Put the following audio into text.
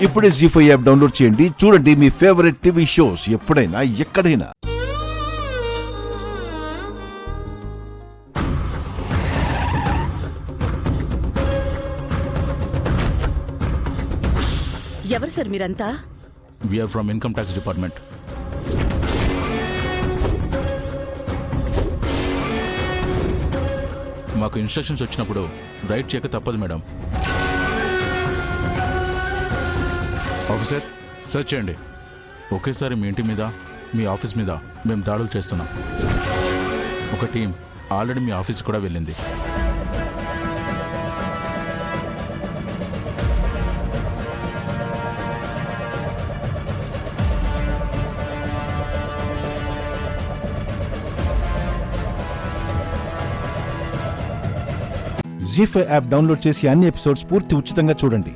ఇప్పుడే జీ5 app download చేయండి. చూడండి మీ ఫేవరెట్ టీవీ షోస్ ఎప్పుడైనా ఎక్కడైనా. ఎవరు సార్ మీరంతా? We are from Income Tax Department. మాకు ఇన్స్ట్రక్షన్స్ వచ్చినప్పుడు రైట్ చేయక తప్పదు మేడం. ఆఫీసర్, సర్చ్ చేయండి. ఒకేసారి మీ ఇంటి మీద, మీ ఆఫీస్ మీద మేము దాడులు చేస్తున్నాం. ఒక టీం ఆల్రెడీ మీ ఆఫీస్ కూడా వెళ్ళింది. జీ5 యాప్ డౌన్లోడ్ చేసి అన్ని ఎపిసోడ్స్ పూర్తి ఉచితంగా చూడండి.